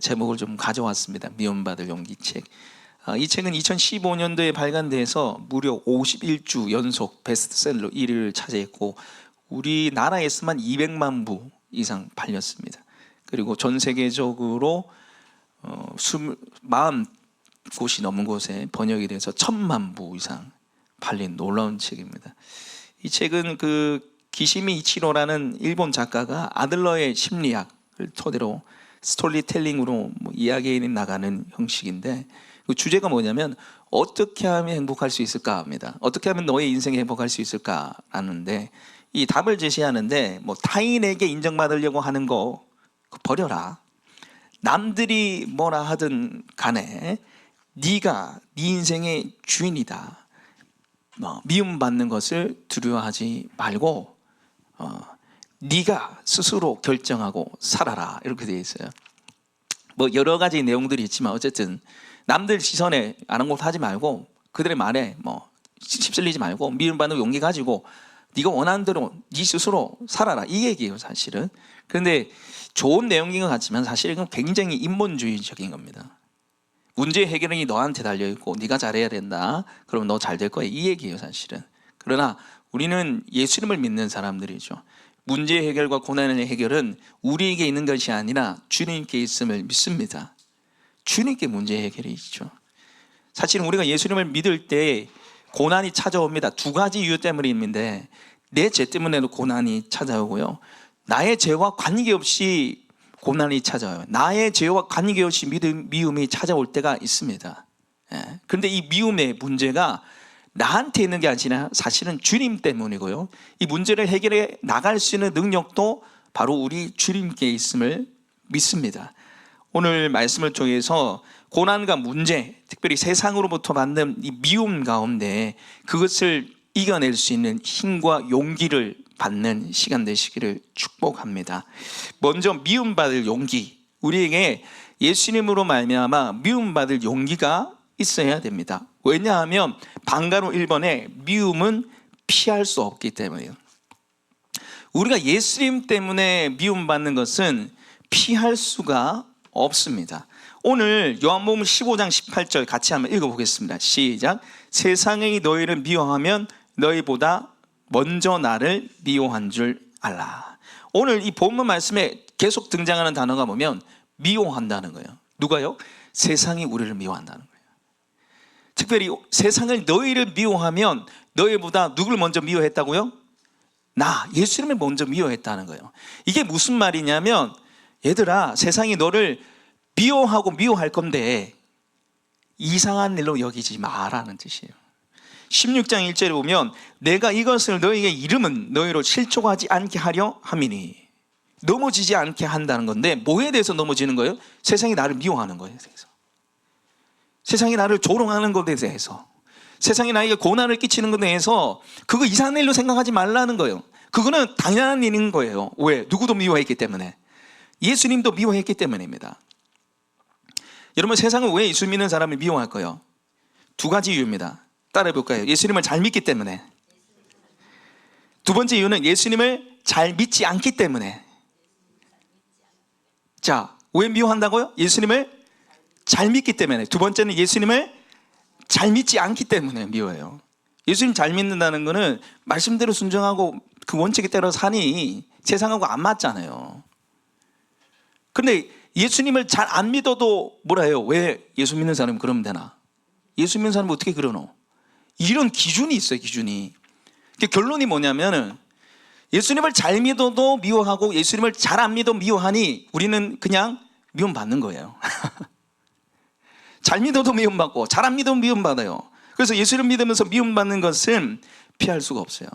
제목을 좀 가져왔습니다. 미움받을 용기 책. 이 책은 2015년도에 발간돼서 무려 51주 연속 베스트셀러 1위를 차지했고 우리나라에서만 200만 부 이상 팔렸습니다. 그리고 전 세계적으로 40곳이 넘은 곳에 번역이 돼서 1000만 부 이상 팔린 놀라운 책입니다. 이 책은 기시미 이치로라는 일본 작가가 아들러의 심리학을 토대로 스토리텔링으로 이야기해 나가는 형식인데 그 주제가 뭐냐면 어떻게 하면 행복할 수 있을까 합니다. 어떻게 하면 너의 인생이 행복할 수 있을까 하는데 이 답을 제시하는데 타인에게 인정받으려고 하는 거 버려라. 남들이 뭐라 하든 간에 네가 네 인생의 주인이다. 미움받는 것을 두려워하지 말고 네가 스스로 결정하고 살아라. 이렇게 되어 있어요. 여러 가지 내용들이 있지만 어쨌든 남들 시선에 아랑곳하지 말고 그들의 말에 휩쓸리지 말고 미움받는 용기 가지고 네가 원하는 대로 네 스스로 살아라. 이 얘기예요 사실은. 그런데 좋은 내용인 것 같지만 사실은 굉장히 인본주의적인 겁니다. 문제 해결이 너한테 달려있고 네가 잘해야 된다. 그러면 너 잘 될 거야. 이 얘기예요 사실은. 그러나 우리는 예수님을 믿는 사람들이죠. 문제 해결과 고난의 해결은 우리에게 있는 것이 아니라 주님께 있음을 믿습니다. 주님께 문제 해결이 있죠. 사실은 우리가 예수님을 믿을 때 고난이 찾아옵니다. 두 가지 이유 때문인데 내 죄 때문에도 고난이 찾아오고요. 나의 죄와 관계없이 고난이 찾아와요. 나의 죄와 관계없이 미움이 찾아올 때가 있습니다. 그런데 이 미움의 문제가 나한테 있는 게 아니라 사실은 주님 때문이고요. 이 문제를 해결해 나갈 수 있는 능력도 바로 우리 주님께 있음을 믿습니다. 오늘 말씀을 통해서 고난과 문제, 특별히 세상으로부터 받는 이 미움 가운데 그것을 이겨낼 수 있는 힘과 용기를 받는 시간 되시기를 축복합니다. 먼저 미움받을 용기, 우리에게 예수님으로 말미암아 미움받을 용기가 있어야 됩니다. 왜냐하면 방가로 1번에 미움은 피할 수 없기 때문이에요. 우리가 예수님 때문에 미움받는 것은 피할 수가 없습니다. 오늘 요한복음 15장 18절 같이 한번 읽어보겠습니다. 시작. 세상이 너희를 미워하면 너희보다 먼저 나를 미워한 줄 알라. 오늘 이 본문 말씀에 계속 등장하는 단어가 보면 미워한다는 거예요. 누가요? 세상이 우리를 미워한다는 거예요. 특별히 세상을 너희를 미워하면 너희보다 누굴 먼저 미워했다고요? 나 예수님을 먼저 미워했다는 거예요. 이게 무슨 말이냐면 얘들아 세상이 너를 미워하고 미워할 건데 이상한 일로 여기지 마라는 뜻이에요. 16장 1절에 보면 내가 이것을 너희에게 이름은 너희로 실족하지 않게 하려 함이니 넘어지지 않게 한다는 건데 뭐에 대해서 넘어지는 거예요? 세상이 나를 미워하는 거예요. 세상이 나를 조롱하는 것에 대해서 세상이 나에게 고난을 끼치는 것에 대해서 그거 이상한 일로 생각하지 말라는 거예요. 그거는 당연한 일인 거예요. 왜? 누구도 미워했기 때문에 예수님도 미워했기 때문입니다. 여러분 세상은 왜 예수 믿는 사람을 미워할까요? 두 가지 이유입니다. 따라해볼까요? 예수님을 잘 믿기 때문에. 두 번째 이유는 예수님을 잘 믿지 않기 때문에. 자, 왜 미워한다고요? 예수님을 잘 믿기 때문에. 두 번째는 예수님을 잘 믿지 않기 때문에 미워해요. 예수님 잘 믿는다는 거는 말씀대로 순종하고 그 원칙에 따라 사니 세상하고 안 맞잖아요. 그런데 예수님을 잘 안 믿어도 뭐라 해요? 왜 예수 믿는 사람이 그러면 되나? 예수 믿는 사람이 어떻게 그러노? 이런 기준이 있어요. 기준이. 결론이 뭐냐면은 예수님을 잘 믿어도 미워하고 예수님을 잘 안 믿어도 미워하니 우리는 그냥 미움받는 거예요. 잘 믿어도 미움받고 잘 안 믿어도 미움받아요. 그래서 예수를 믿으면서 미움받는 것은 피할 수가 없어요.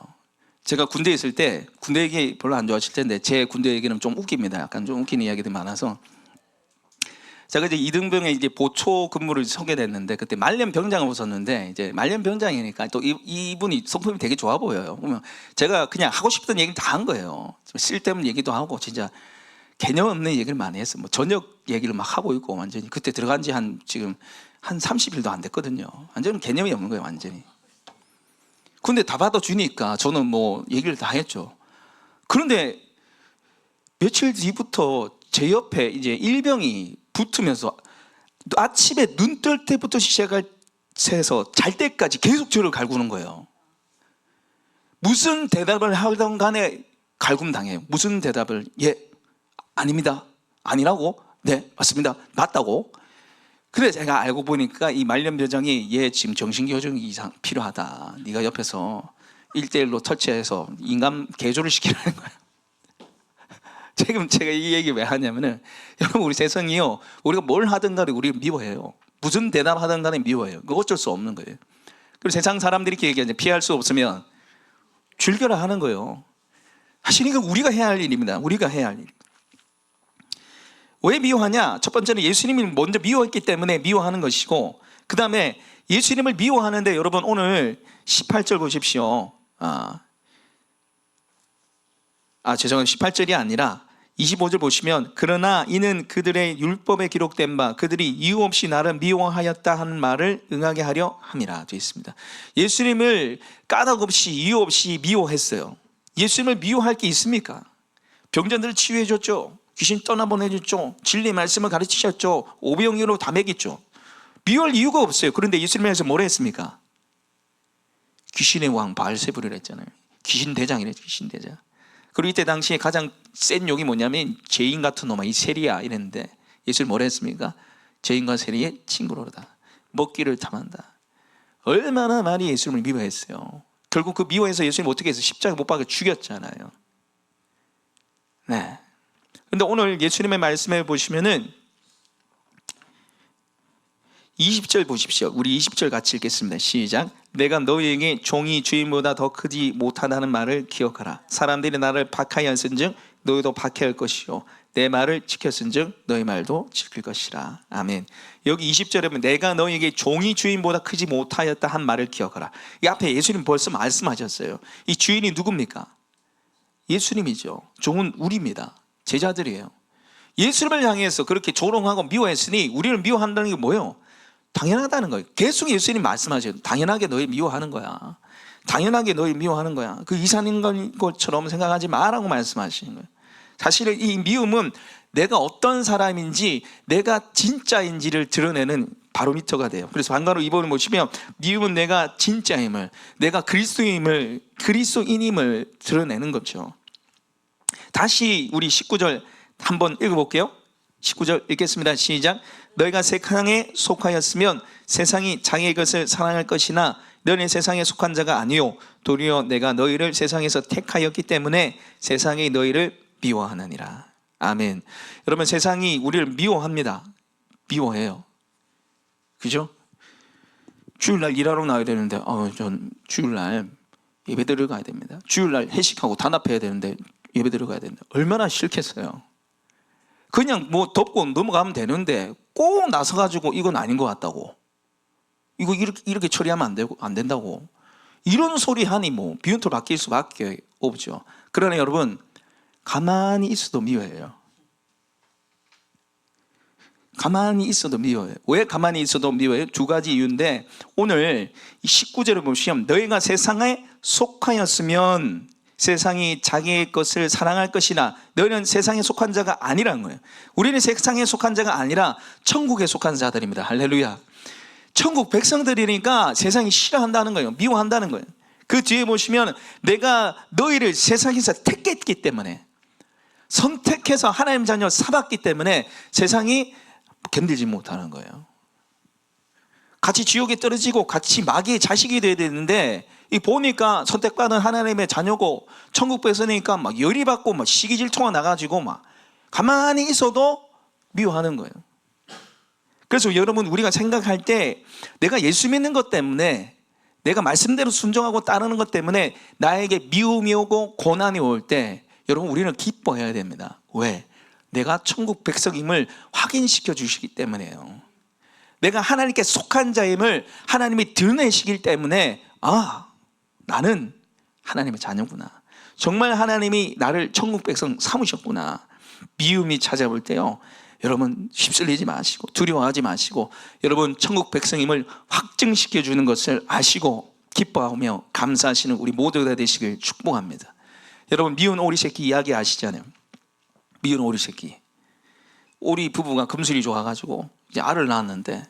제가 군대에 있을 때 군대 얘기 별로 안 좋아하실 텐데 제 군대 얘기는 좀 웃깁니다. 약간 좀 웃기는 이야기들이 많아서 제가 이제 이등병에 이제 보초 근무를 서게 됐는데 그때 말년병장을 벗었는데 이제 말년병장이니까 또 이분이 성품이 되게 좋아 보여요. 그러면 제가 그냥 하고 싶던 얘기를 다 한 거예요. 쓸데없는 얘기도 하고 진짜 개념 없는 얘기를 많이 했어요. 저녁 얘기를 막 하고 있고 완전히 그때 들어간 지 지금 한 30일도 안 됐거든요. 완전히 개념이 없는 거예요, 완전히. 근데 다 받아주니까 저는 얘기를 다 했죠. 그런데 며칠 뒤부터 제 옆에 이제 일병이 붙으면서 아침에 눈 뜰 때부터 시작해서 잘 때까지 계속 저를 갈구는 거예요. 무슨 대답을 하던 간에 갈굼당해요. 무슨 대답을, 예, 아닙니다, 아니라고, 네, 맞습니다, 맞다고. 그래 제가 알고 보니까 이 말년병장이 얘 지금 정신교정 이상 필요하다, 네가 옆에서 1대1로 터치해서 인간 개조를 시키라는 거예요. 지금 제가 이 얘기 왜 하냐면은, 여러분 우리 세상이요, 우리가 뭘 하든 간에 우리를 미워해요. 무슨 대답하든 간에 미워해요. 그거 어쩔 수 없는 거예요. 그리고 세상 사람들이 이렇게 얘기하죠. 피할 수 없으면 즐겨라 하는 거예요. 사실 이건 우리가 해야 할 일입니다. 우리가 해야 할 일. 왜 미워하냐? 첫 번째는 예수님이 먼저 미워했기 때문에 미워하는 것이고, 그 다음에 예수님을 미워하는데, 여러분 오늘 18절 보십시오. 죄송합니다. 18절이 아니라 25절 보시면, 그러나 이는 그들의 율법에 기록된 바 그들이 이유 없이 나를 미워하였다 하는 말을 응하게 하려 함이라 되어 있습니다. 예수님을 까닭 없이 이유 없이 미워했어요. 예수님을 미워할 게 있습니까? 병자들을 치유해 줬죠. 귀신 떠나보내줬죠. 진리 말씀을 가르치셨죠. 오병이어로 다 먹였죠. 미워할 이유가 없어요. 그런데 예수님에서 뭐라 했습니까? 귀신의 왕 바알세불이라 했잖아요. 귀신 대장이래, 귀신 대장. 그리고 이때 당시에 가장 센 욕이 뭐냐면, 죄인 같은 놈아, 이 세리야 이랬는데, 예수님 뭐라 했습니까? 죄인과 세리의 친구로다, 먹기를 탐한다. 얼마나 많이 예수님을 미워했어요. 결국 그 미워해서 예수님 어떻게 해서 십자가 못 박아 죽였잖아요. 네. 근데 오늘 예수님의 말씀에 보시면은 20절 보십시오. 우리 20절 같이 읽겠습니다. 시작. 내가 너희에게 종이 주인보다 더 크지 못하다는 말을 기억하라. 사람들이 나를 박하였은즉 너희도 박해할 것이요, 내 말을 지켰은즉 너희 말도 지킬 것이라. 아멘. 여기 20절에 보면 내가 너희에게 종이 주인보다 크지 못하였다 한 말을 기억하라. 이 앞에 예수님 벌써 말씀하셨어요. 이 주인이 누굽니까? 예수님이죠. 종은 우리입니다. 제자들이에요. 예수님을 향해서 그렇게 조롱하고 미워했으니 우리를 미워한다는 게 뭐예요? 당연하다는 거예요. 계속 예수님 말씀하셔요. 당연하게 너희 미워하는 거야. 당연하게 너희 미워하는 거야. 그 이상인 것처럼 생각하지 마라고 말씀하시는 거예요. 사실은 이 미움은 내가 어떤 사람인지, 내가 진짜인지를 드러내는 바로미터가 돼요. 그래서 한가로 이번에 보시면, 미움은 내가 진짜임을, 내가 그리스도인임을 드러내는 거죠. 다시 우리 19절 한번 읽어볼게요. 19절 읽겠습니다. 시작. 너희가 세상에 속하였으면 세상이 자기의 것을 사랑할 것이나 너희는 세상에 속한 자가 아니요 도리어 내가 너희를 세상에서 택하였기 때문에 세상이 너희를 미워하느니라. 아멘. 여러분, 세상이 우리를 미워합니다. 미워해요. 그죠? 주일날 일하러 나와야 되는데 전 주일날 예배 들어가야 됩니다. 주일날 회식하고 단합해야 되는데 예배 들어가야 되는데 얼마나 싫겠어요. 그냥 뭐 덮고 넘어가면 되는데 꼭 나서가지고 이건 아닌 것 같다고, 이거 이렇게 처리하면 안 된다고, 이런 소리 하니 뭐 비운토 바뀔 수밖에 없죠. 그러나 여러분, 가만히 있어도 미워해요. 가만히 있어도 미워해요. 왜 가만히 있어도 미워해요? 두 가지 이유인데, 오늘 19절을 보시면 너희가 세상에 속하였으면 세상이 자기의 것을 사랑할 것이나 너희는 세상에 속한 자가 아니라는 거예요. 우리는 세상에 속한 자가 아니라 천국에 속한 자들입니다. 할렐루야. 천국 백성들이니까 세상이 싫어한다는 거예요. 미워한다는 거예요. 그 뒤에 보시면 내가 너희를 세상에서 택했기 때문에, 선택해서 하나님 자녀 삼았기 때문에 세상이 견디지 못하는 거예요. 같이 지옥에 떨어지고 같이 마귀의 자식이 돼야 되는데, 이 보니까 선택받은 하나님의 자녀고 천국 백성이니까 막 열이 받고 막 시기질투가 나가지고 막 가만히 있어도 미워하는 거예요. 그래서 여러분, 우리가 생각할 때 내가 예수 믿는 것 때문에, 내가 말씀대로 순종하고 따르는 것 때문에 나에게 미움이 오고 고난이 올 때, 여러분 우리는 기뻐해야 됩니다. 왜? 내가 천국 백성임을 확인시켜 주시기 때문에요. 내가 하나님께 속한 자임을 하나님이 드러내시기 때문에, 나는 하나님의 자녀구나, 정말 하나님이 나를 천국 백성 삼으셨구나. 미움이 찾아올 때요, 여러분 휩쓸리지 마시고 두려워하지 마시고, 여러분 천국 백성임을 확증시켜 주는 것을 아시고 기뻐하며 감사하시는 우리 모두가 되시길 축복합니다. 여러분, 미운 오리 새끼 이야기 아시잖아요. 미운 오리 새끼. 오리 부부가 금술이 좋아가지고 이제 알을 낳았는데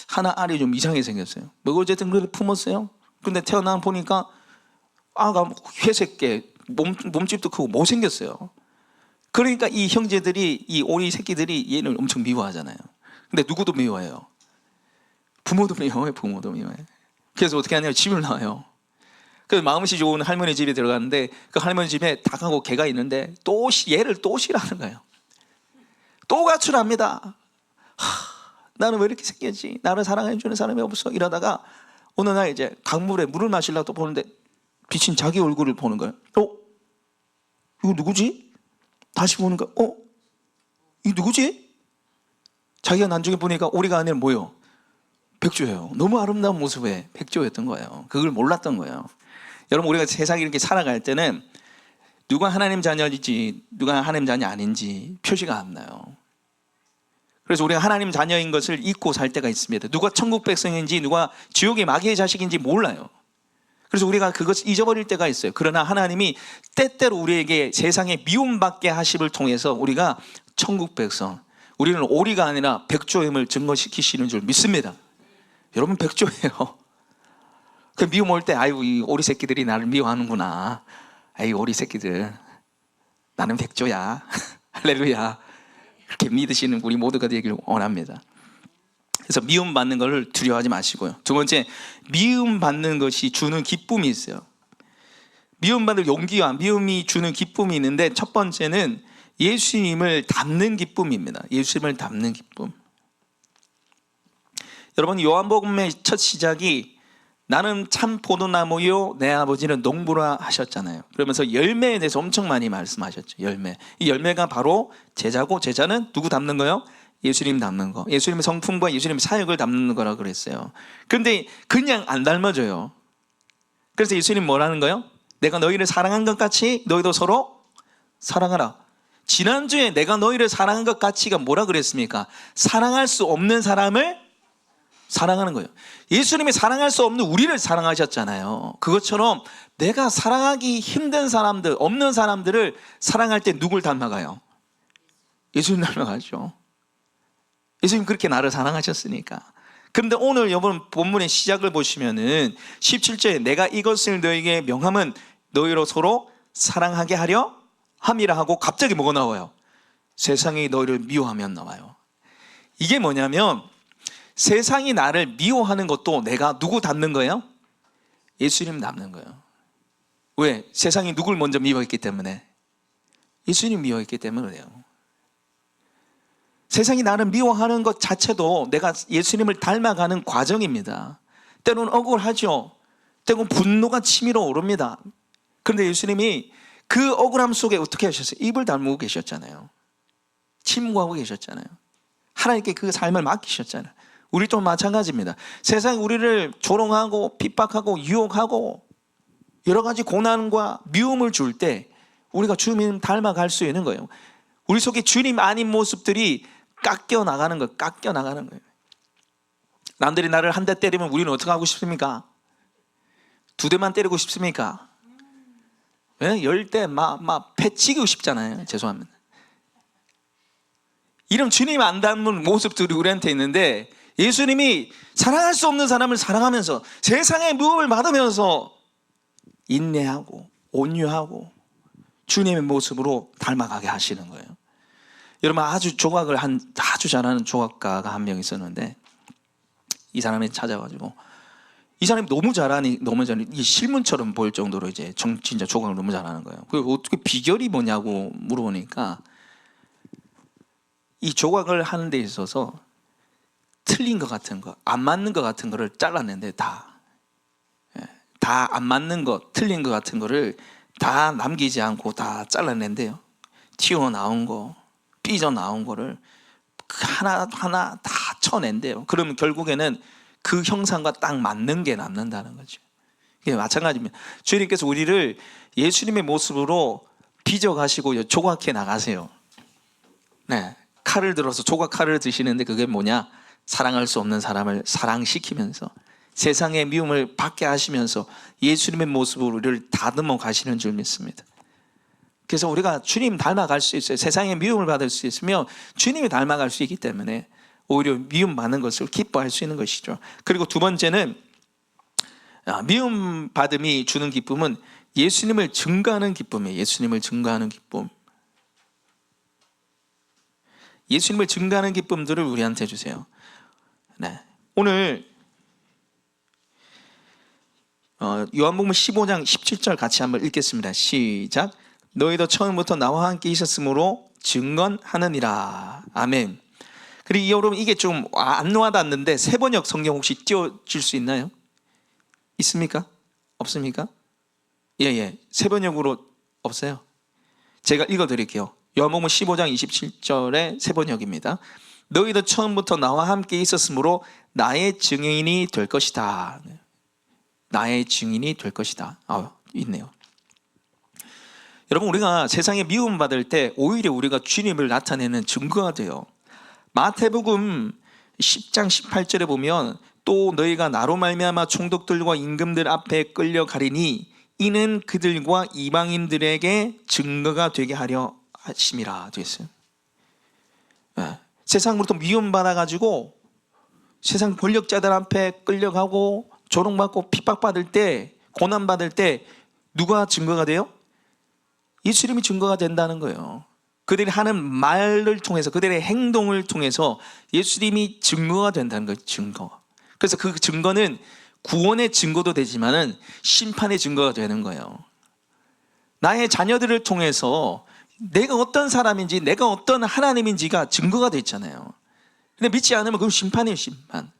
하나 알이 좀 이상하게 생겼어요. 뭐 어쨌든 그래도 품었어요. 근데 태어나 보니까 아가 회색게 몸집도 크고 못생겼어요. 그러니까 이 형제들이, 이 오리 새끼들이 얘를 엄청 미워하잖아요. 근데 누구도 미워해요. 부모도 미워해요. 부모도 미워해요. 그래서 어떻게 하냐면 집을 나와요. 그래서 마음씨 좋은 할머니 집에 들어갔는데 그 할머니 집에 닭하고 개가 있는데 얘를 또 싫어하는 거예요. 또 가출합니다. 나는 왜 이렇게 생겼지? 나를 사랑해주는 사람이 없어. 이러다가 어느 날 이제 강물에 물을 마시려고 또 보는데 비친 자기 얼굴을 보는 거예요. 이거 누구지? 다시 보니까 이거 누구지? 자기가 나중에 보니까 오리가 아니라 뭐예요? 백조예요. 너무 아름다운 모습의 백조였던 거예요. 그걸 몰랐던 거예요. 여러분, 우리가 세상에 이렇게 살아갈 때는 누가 하나님 자녀인지 누가 하나님 자녀 아닌지 표시가 안 나요. 그래서 우리가 하나님 자녀인 것을 잊고 살 때가 있습니다. 누가 천국 백성인지 누가 지옥의 마귀의 자식인지 몰라요. 그래서 우리가 그것을 잊어버릴 때가 있어요. 그러나 하나님이 때때로 우리에게 세상에 미움받게 하심을 통해서 우리가 천국 백성, 우리는 오리가 아니라 백조임을 증거시키시는 줄 믿습니다. 여러분, 백조예요. 그 미움 올 때 아이고 이 오리 새끼들이 나를 미워하는구나. 아이 오리 새끼들, 나는 백조야. 할렐루야. 그렇게 믿으시는 우리 모두가 되기를 원합니다. 그래서 미움받는 것을 두려워하지 마시고요. 두 번째, 미움받는 것이 주는 기쁨이 있어요. 미움받을 용기와 미움이 주는 기쁨이 있는데 첫 번째는 예수님을 닮는 기쁨입니다. 예수님을 닮는 기쁨. 여러분, 요한복음의 첫 시작이 나는 참 포도나무요 내 아버지는 농부라 하셨잖아요. 그러면서 열매에 대해서 엄청 많이 말씀하셨죠. 열매. 이 열매가 바로 제자고, 제자는 누구 닮는 거요? 예수님 닮는 거. 예수님의 성품과 예수님의 사역을 닮는 거라고 그랬어요. 그런데 그냥 안 닮아져요. 그래서 예수님 뭐라는 거요? 내가 너희를 사랑한 것 같이 너희도 서로 사랑하라. 지난주에 내가 너희를 사랑한 것 같이가 뭐라 그랬습니까? 사랑할 수 없는 사람을 사랑하는 거예요. 예수님이 사랑할 수 없는 우리를 사랑하셨잖아요. 그것처럼 내가 사랑하기 힘든 사람들, 없는 사람들을 사랑할 때 누굴 닮아가요? 예수님 닮아가죠. 예수님 그렇게 나를 사랑하셨으니까. 그런데 오늘 여러분 본문의 시작을 보시면은 17절에 내가 이것을 너에게 명함은 너희로 서로 사랑하게 하려 함이라 하고 갑자기 뭐가 나와요? 세상이 너희를 미워하면 나와요. 이게 뭐냐면 세상이 나를 미워하는 것도 내가 누구 닮는 거예요? 예수님 닮는 거예요. 왜? 세상이 누굴 먼저 미워했기 때문에? 예수님 미워했기 때문에 그래요. 세상이 나를 미워하는 것 자체도 내가 예수님을 닮아가는 과정입니다. 때로는 억울하죠. 때로는 분노가 치밀어 오릅니다. 그런데 예수님이 그 억울함 속에 어떻게 하셨어요? 입을 다물고 계셨잖아요. 침묵하고 계셨잖아요. 하나님께 그 삶을 맡기셨잖아요. 우리도 마찬가지입니다. 세상이 우리를 조롱하고 핍박하고 유혹하고 여러 가지 고난과 미움을 줄 때 우리가 주님 닮아갈 수 있는 거예요. 우리 속에 주님 아닌 모습들이 깎여 나가는 거예요. 남들이 나를 한 대 때리면 우리는 어떻게 하고 싶습니까? 2대만 때리고 싶습니까? 왜? 10대 막 패치고 싶잖아요. 죄송합니다. 이런 주님 안 닮은 모습들이 우리한테 있는데 예수님이 사랑할 수 없는 사람을 사랑하면서 세상의 미움을 받으면서 인내하고 온유하고 주님의 모습으로 닮아가게 하시는 거예요. 여러분, 아주 잘하는 조각가가 한 명 있었는데 이 사람이 찾아가지고 이 사람이 너무 잘하니 이 실문처럼 보일 정도로 이제 진짜 조각을 너무 잘하는 거예요. 그 어떻게 비결이 뭐냐고 물어보니까 이 조각을 하는 데 있어서 틀린 것 같은 거, 안 맞는 것 같은 거를 잘랐는데 다 안 맞는 것, 틀린 것 같은 거를 다 남기지 않고 다 잘라낸대요. 튀어나온 거, 삐져나온 거를 하나하나 다 쳐낸대요. 그러면 결국에는 그 형상과 딱 맞는 게 남는다는 거죠. 이게 마찬가지입니다. 주님께서 우리를 예수님의 모습으로 빚어가시고 조각해 나가세요. 네, 칼을 들어서 조각 칼을 드시는데 그게 뭐냐? 사랑할 수 없는 사람을 사랑시키면서 세상의 미움을 받게 하시면서 예수님의 모습으로 우리를 다듬어 가시는 줄 믿습니다. 그래서 우리가 주님 닮아갈 수 있어요. 세상에 미움을 받을 수 있으며 주님이 닮아갈 수 있기 때문에 오히려 미움받는 것을 기뻐할 수 있는 것이죠. 그리고 두 번째는 미움받음이 주는 기쁨은 예수님을 증거하는 기쁨이에요. 예수님을 증거하는 기쁨. 예수님을 증거하는 기쁨들을 우리한테 주세요. 네. 오늘 요한복음 15장 17절 같이 한번 읽겠습니다. 시작. 너희도 처음부터 나와 함께 있었으므로 증언하느니라. 아멘. 그리고 여러분 이게 좀 안 와닿는데 세번역 성경 혹시 띄워줄 수 있나요? 있습니까? 없습니까? 예. 세번역으로 없어요. 제가 읽어드릴게요. 요한복음 15장 27절의 세번역입니다. 너희도 처음부터 나와 함께 있었으므로 나의 증인이 될 것이다. 나의 증인이 될 것이다. 있네요. 여러분 우리가 세상에 미움받을 때 오히려 우리가 주님을 나타내는 증거가 돼요. 마태복음 10장 18절에 보면 또 너희가 나로 말미암아 총독들과 임금들 앞에 끌려가리니 이는 그들과 이방인들에게 증거가 되게 하려 하심이라 되어 있어요. 세상으로부터 미움받아가지고 세상 권력자들 앞에 끌려가고 조롱받고 핍박받을 때 고난받을 때 누가 증거가 돼요? 예수님이 증거가 된다는 거예요. 그들이 하는 말을 통해서 그들의 행동을 통해서 예수님이 증거가 된다는 거예요. 증거. 그래서 그 증거는 구원의 증거도 되지만은 심판의 증거가 되는 거예요. 나의 자녀들을 통해서 내가 어떤 사람인지 내가 어떤 하나님인지가 증거가 됐잖아요. 근데 믿지 않으면 그건 심판이에요. 심판.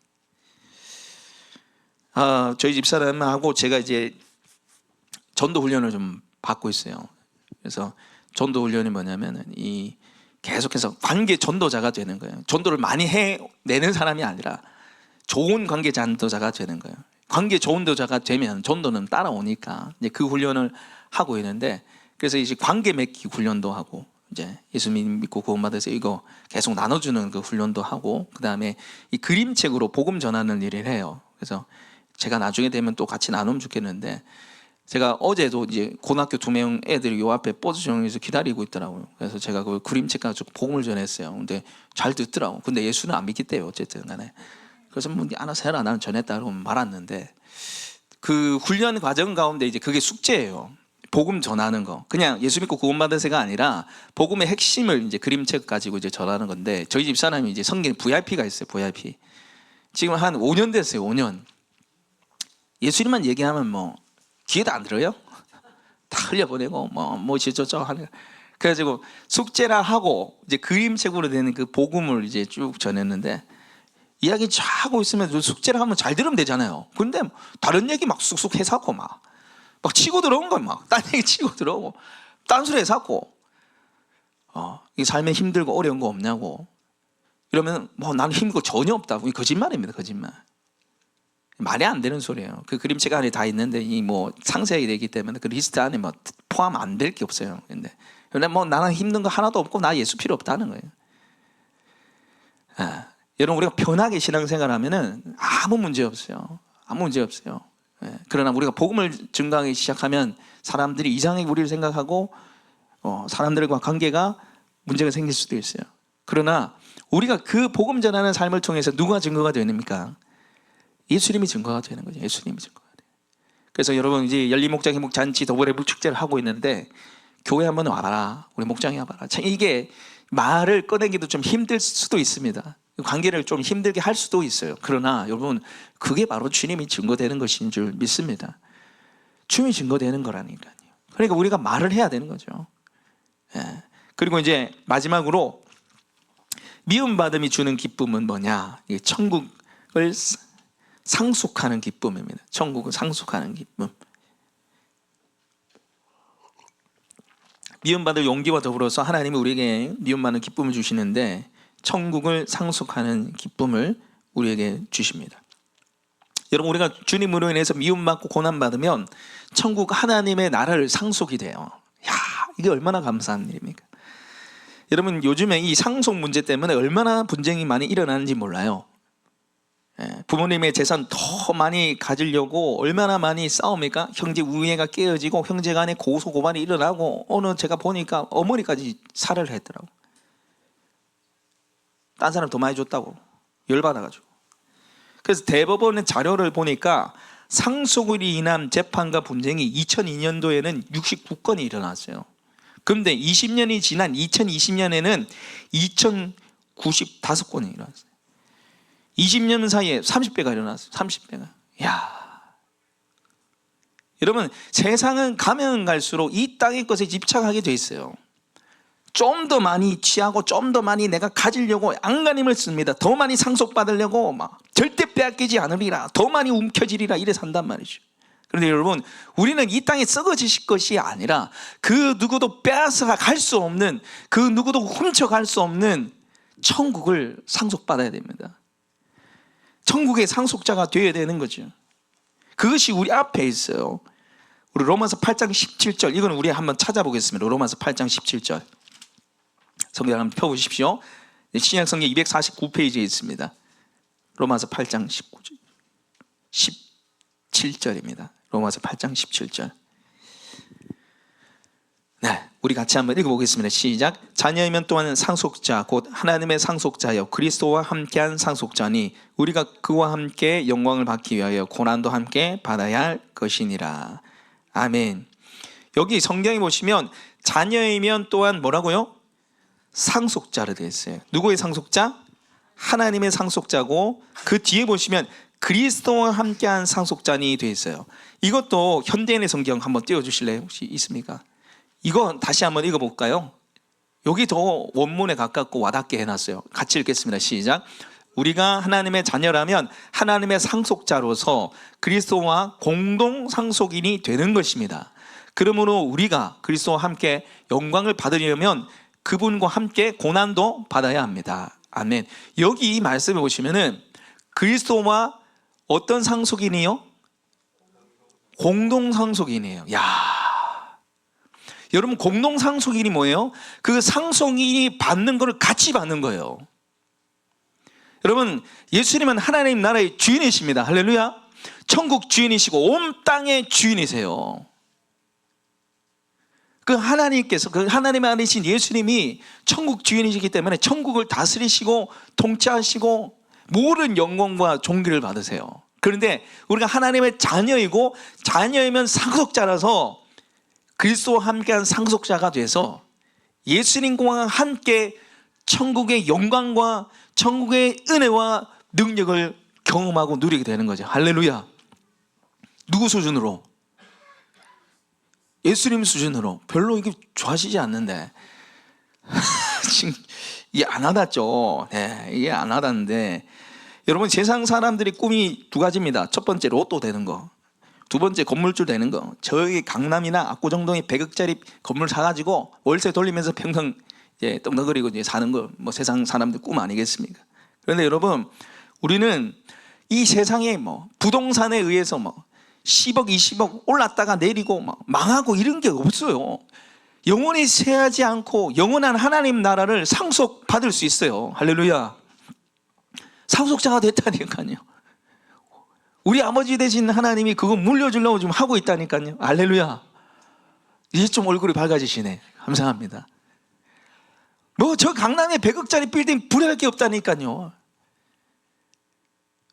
저희 집사람하고 제가 이제 전도 훈련을 좀 받고 있어요. 그래서 전도 훈련이 뭐냐면은 이 계속해서 관계 전도자가 되는 거예요. 전도를 많이 해내는 사람이 아니라 좋은 관계 전도자가 되는 거예요. 관계 전도자가 되면 전도는 따라오니까 이제 그 훈련을 하고 있는데, 그래서 이제 관계 맺기 훈련도 하고 이제 예수 믿고 구원받아서 이거 계속 나눠주는 그 훈련도 하고, 그 다음에 이 그림책으로 복음 전하는 일을 해요. 그래서 제가 나중에 되면 또 같이 나누면 좋겠는데, 제가 어제도 이제 고등학교 2명 애들이 요 앞에 버스 정류장에서 기다리고 있더라고요. 그래서 제가 그 그림책 가지고 복음을 전했어요. 근데 잘 듣더라고. 근데 예수는 안 믿겠대요. 어쨌든 간에. 그래서 뭐 알아서 해라. 나는 전했다. 그러면 말았는데, 그 훈련 과정 가운데 이제 그게 숙제예요. 복음 전하는 거. 그냥 예수 믿고 구원받으세가 아니라 복음의 핵심을 이제 그림책 가지고 이제 전하는 건데, 저희 집 사람이 이제 성경 VIP가 있어요. VIP. 지금 한 5년 됐어요. 5년. 예수님만 얘기하면 뭐 귀에도 안 들어요? 다 흘려보내고 뭐 저쩌고 하는. 그래가지고 숙제라 하고 이제 그림책으로 되는 그 복음을 이제 쭉 전했는데, 이야기 쫙 하고 있으면 숙제를 하면 잘 들으면 되잖아요. 근데 다른 얘기 막 쑥쑥 해사고 막 치고 들어온 거야. 막 딴 얘기 치고 들어오고 딴소리 해사고, 이 삶에 힘들고 어려운 거 없냐고. 이러면 뭐 나는 힘든 거 전혀 없다고. 이 거짓말입니다. 거짓말. 말이 안 되는 소리예요. 그 그림책 안에 다 있는데 이 뭐 상세하게 되기 때문에 그 리스트 안에 뭐 포함 안 될 게 없어요. 근데 뭐 나는 힘든 거 하나도 없고 나 예수 필요 없다는 거예요. 여러분 우리가 편하게 신앙생활하면은 아무 문제 없어요. 아무 문제 없어요. 그러나 우리가 복음을 증거하기 시작하면 사람들이 이상하게 우리를 생각하고 사람들과 관계가 문제가 생길 수도 있어요. 그러나 우리가 그 복음 전하는 삶을 통해서 누가 증거가 됩니까? 예수님이 증거가 되는 거죠. 예수님이 증거가 돼요. 그래서 여러분 이제 열린 목장 회복 잔치 더블레브 축제를 하고 있는데, 교회 한번 와봐라. 우리 목장에 와봐라. 참 이게 말을 꺼내기도 좀 힘들 수도 있습니다. 관계를 좀 힘들게 할 수도 있어요. 그러나 여러분 그게 바로 주님이 증거되는 것인 줄 믿습니다. 주님이 증거되는 거라니까요. 그러니까 우리가 말을 해야 되는 거죠. 그리고 이제 마지막으로 미움받음이 주는 기쁨은 뭐냐? 이게 천국을 상속하는 기쁨입니다. 천국을 상속하는 기쁨. 미움받을 용기와 더불어서 하나님이 우리에게 미움받는 기쁨을 주시는데, 천국을 상속하는 기쁨을 우리에게 주십니다. 여러분 우리가 주님으로 인해서 미움받고 고난받으면 천국 하나님의 나라를 상속이 돼요. 야, 이게 얼마나 감사한 일입니까? 여러분 요즘에 이 상속 문제 때문에 얼마나 분쟁이 많이 일어나는지 몰라요. 부모님의 재산 더 많이 가지려고 얼마나 많이 싸웁니까? 형제 우애가 깨어지고 형제 간에 고소고발이 일어나고 어느 제가 보니까 어머니까지 살해를 했더라고. 딴 사람 더 많이 줬다고 열받아가지고. 그래서 대법원의 자료를 보니까 상속으로 인한 재판과 분쟁이 2002년도에는 69건이 일어났어요. 그런데 20년이 지난 2020년에는 2095건이 일어났어요. 20년 사이에 30배가 일어났어요. 30배가. 야, 여러분, 세상은 가면 갈수록 이 땅의 것에 집착하게 돼 있어요. 좀 더 많이 취하고 좀 더 많이 내가 가지려고 안간힘을 씁니다. 더 많이 상속받으려고 막 절대 빼앗기지 않으리라, 더 많이 움켜쥐리라, 이래 산단 말이죠. 그런데 여러분, 우리는 이 땅에 썩어지실 것이 아니라 그 누구도 빼앗아 갈 수 없는, 그 누구도 훔쳐갈 수 없는 천국을 상속받아야 됩니다. 천국의 상속자가 되어야 되는 거죠. 그것이 우리 앞에 있어요. 우리 로마서 8장 17절, 이건 우리 한번 찾아보겠습니다. 로마서 8장 17절 성경 한번 펴보십시오. 신약성경 249페이지에 있습니다. 로마서 8장 17절입니다. 로마서 8장 17절. 네, 우리 같이 한번 읽어보겠습니다. 시작. 자녀이면 또한 상속자 곧 하나님의 상속자여 그리스도와 함께한 상속자니 우리가 그와 함께 영광을 받기 위하여 고난도 함께 받아야 할 것이니라. 아멘. 여기 성경에 보시면 자녀이면 또한 뭐라고요? 상속자로 되어 있어요. 누구의 상속자? 하나님의 상속자고, 그 뒤에 보시면 그리스도와 함께한 상속자니 되어 있어요. 이것도 현대인의 성경 한번 띄워주실래요? 혹시 있습니까? 이거 다시 한번 읽어볼까요? 여기 더 원문에 가깝고 와닿게 해놨어요. 같이 읽겠습니다. 시작. 우리가 하나님의 자녀라면 하나님의 상속자로서 그리스도와 공동 상속인이 되는 것입니다. 그러므로 우리가 그리스도와 함께 영광을 받으려면 그분과 함께 고난도 받아야 합니다. 아멘. 여기 이 말씀에 보시면은 그리스도와 어떤 상속인이요? 공동 상속인이에요. 야, 여러분, 공동 상속인이 뭐예요? 그 상속인이 받는 것을 같이 받는 거예요. 여러분, 예수님은 하나님 나라의 주인이십니다. 할렐루야. 천국 주인이시고 온 땅의 주인이세요. 그 하나님께서, 그 하나님 아니신 예수님이 천국 주인이시기 때문에 천국을 다스리시고 통치하시고 모든 영광과 존귀를 받으세요. 그런데 우리가 하나님의 자녀이고 자녀이면 상속자라서 그리스도와 함께한 상속자가 돼서 예수님과 함께 천국의 영광과 천국의 은혜와 능력을 경험하고 누리게 되는 거죠. 할렐루야. 누구 수준으로? 예수님 수준으로. 별로 이게 좋아하시지 않는데 지금 이게 안 와닿죠. 네, 이게 안 와닿는데, 여러분, 세상 사람들이 꿈이 두 가지입니다. 첫 번째 로또 되는 거, 두 번째 건물주 되는 거. 저희 강남이나 압구정동에 100억짜리 건물 사가지고 월세 돌리면서 평생 이제 떡너거리고 이제 사는 거, 뭐 세상 사람들 꿈 아니겠습니까? 그런데 여러분, 우리는 이 세상에 뭐 부동산에 의해서 뭐 10억, 20억 올랐다가 내리고 막 망하고 이런 게 없어요. 영원히 쇠하지 않고 영원한 하나님 나라를 상속받을 수 있어요. 할렐루야. 상속자가 됐다니까요. 우리 아버지 되신 하나님이 그거 물려주려고 지금 하고 있다니까요. 할렐루야. 이제 좀 얼굴이 밝아지시네. 감사합니다. 뭐 저 강남에 100억짜리 빌딩 부려할 게 없다니까요.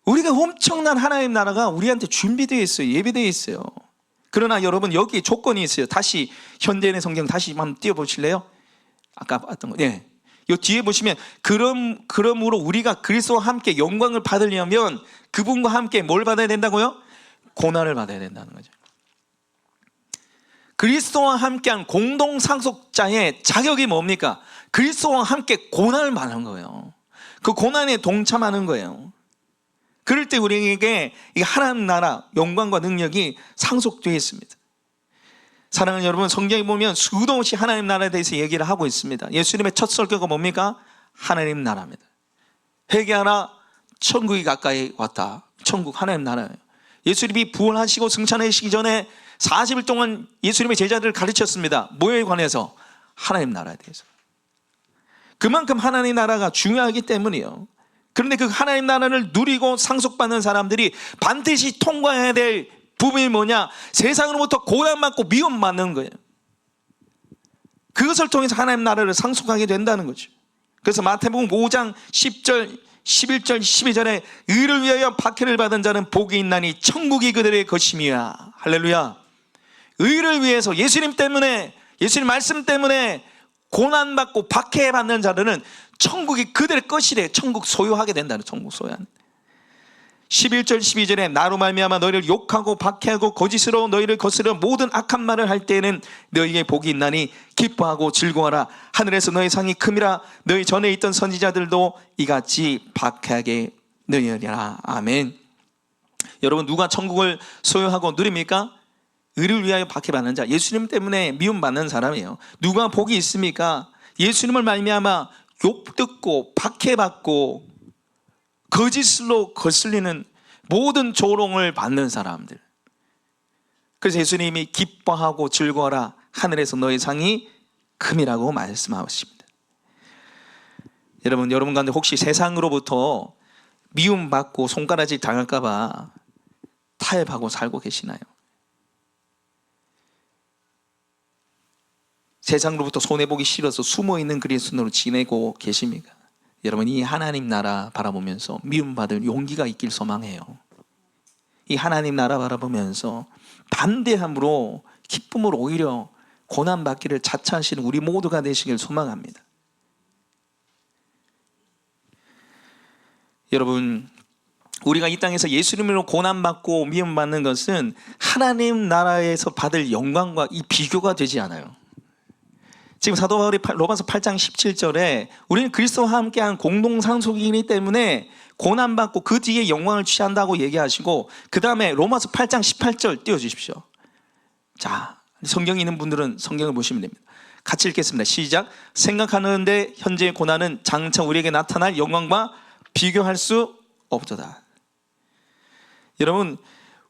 우리가 엄청난 하나님 나라가 우리한테 준비되어 있어요. 예비되어 있어요. 그러나 여러분, 여기 조건이 있어요. 다시 현대인의 성경 다시 한번 띄워보실래요? 아까 봤던 거. 네. 요 뒤에 보시면 그러므로 우리가 그리스도와 함께 영광을 받으려면 그분과 함께 뭘 받아야 된다고요? 고난을 받아야 된다는 거죠. 그리스도와 함께한 공동 상속자의 자격이 뭡니까? 그리스도와 함께 고난을 받는 거예요. 그 고난에 동참하는 거예요. 그럴 때 우리에게 하나님 나라 영광과 능력이 상속되어 있습니다. 사랑하는 여러분, 성경에 보면 수도 없이 하나님 나라에 대해서 얘기를 하고 있습니다. 예수님의 첫 설교가 뭡니까? 하나님 나라입니다. 회개하라, 천국이 가까이 왔다. 천국 하나님 나라예요. 예수님이 부활하시고 승천하시기 전에 40일 동안 예수님의 제자들을 가르쳤습니다. 뭐에 관해서? 하나님 나라에 대해서. 그만큼 하나님 나라가 중요하기 때문이에요. 그런데 그 하나님 나라를 누리고 상속받는 사람들이 반드시 통과해야 될 부분이 뭐냐? 세상으로부터 고난받고 미움받는 거예요. 그것을 통해서 하나님 나라를 상속하게 된다는 거죠. 그래서 마태복음 5장 10절 11절 12절에 의를 위하여 박해를 받은 자는 복이 있나니 천국이 그들의 것임이야. 할렐루야. 의를 위해서 예수님 때문에, 예수님 말씀 때문에 고난받고 박해받는 자들은 천국이 그들의 것이래. 천국 소유하게 된다는, 천국 소유하는. 11절 12절에 나로 말미암아 너희를 욕하고 박해하고 거짓으로 너희를 거스려 모든 악한 말을 할 때에는 너희에게 복이 있나니 기뻐하고 즐거워하라. 하늘에서 너희 상이 큼이라. 너희 전에 있던 선지자들도 이같이 박해하게 너희리라. 아멘. 여러분, 누가 천국을 소유하고 누립니까? 의를 위하여 박해받는 자, 예수님 때문에 미움받는 사람이에요. 누가 복이 있습니까? 예수님을 말미암아 욕 듣고 박해받고 거짓으로 거슬리는 모든 조롱을 받는 사람들. 그래서 예수님이 기뻐하고 즐거워라. 하늘에서 너의 상이 큼이라고 말씀하십니다. 여러분 가운데 혹시 세상으로부터 미움받고 손가락질 당할까 봐 타협하고 살고 계시나요? 세상으로부터 손해보기 싫어서 숨어있는 그리스도인으로 지내고 계십니까? 여러분, 이 하나님 나라 바라보면서 미움받을 용기가 있길 소망해요. 이 하나님 나라 바라보면서 담대함으로 기쁨으로 오히려 고난받기를 자처하시는 우리 모두가 되시길 소망합니다. 여러분, 우리가 이 땅에서 예수님으로 고난받고 미움받는 것은 하나님 나라에서 받을 영광과 이 비교가 되지 않아요. 지금 사도 바울이 로마서 8장 17절에 우리는 그리스도와 함께한 공동 상속이기 때문에 고난받고 그 뒤에 영광을 취한다고 얘기하시고, 그 다음에 로마서 8장 18절 띄워주십시오. 자, 성경이 있는 분들은 성경을 보시면 됩니다. 같이 읽겠습니다. 시작. 생각하는데 현재의 고난은 장차 우리에게 나타날 영광과 비교할 수 없도다. 여러분,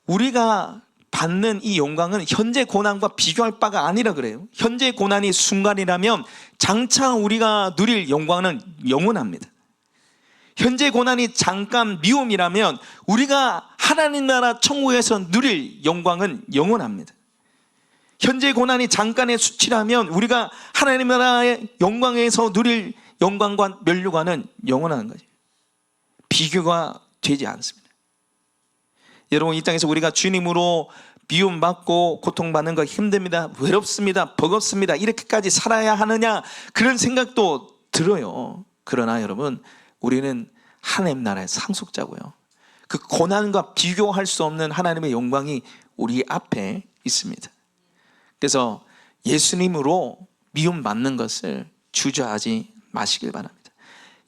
우리가 받는 이 영광은 현재 고난과 비교할 바가 아니라 그래요. 현재 고난이 순간이라면 장차 우리가 누릴 영광은 영원합니다. 현재 고난이 잠깐 미움이라면 우리가 하나님 나라 천국에서 누릴 영광은 영원합니다. 현재 고난이 잠깐의 수치라면 우리가 하나님 나라의 영광에서 누릴 영광과 면류관은 영원한 거죠. 비교가 되지 않습니다. 여러분, 이 땅에서 우리가 주님으로 미움받고 고통받는 거 힘듭니다, 외롭습니다, 버겁습니다, 이렇게까지 살아야 하느냐, 그런 생각도 들어요. 그러나 여러분, 우리는 하나님 나라의 상속자고요. 그 고난과 비교할 수 없는 하나님의 영광이 우리 앞에 있습니다. 그래서 예수님으로 미움받는 것을 주저하지 마시길 바랍니다.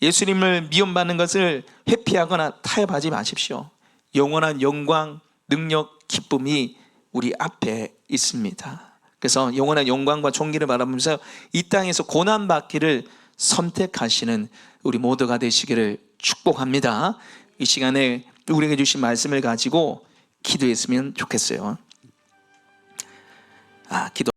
예수님을 미움받는 것을 회피하거나 타협하지 마십시오. 영원한 영광, 능력, 기쁨이 우리 앞에 있습니다. 그래서 영원한 영광과 존귀를 바라보면서 이 땅에서 고난받기를 선택하시는 우리 모두가 되시기를 축복합니다. 이 시간에 우리에게 주신 말씀을 가지고 기도했으면 좋겠어요. 기도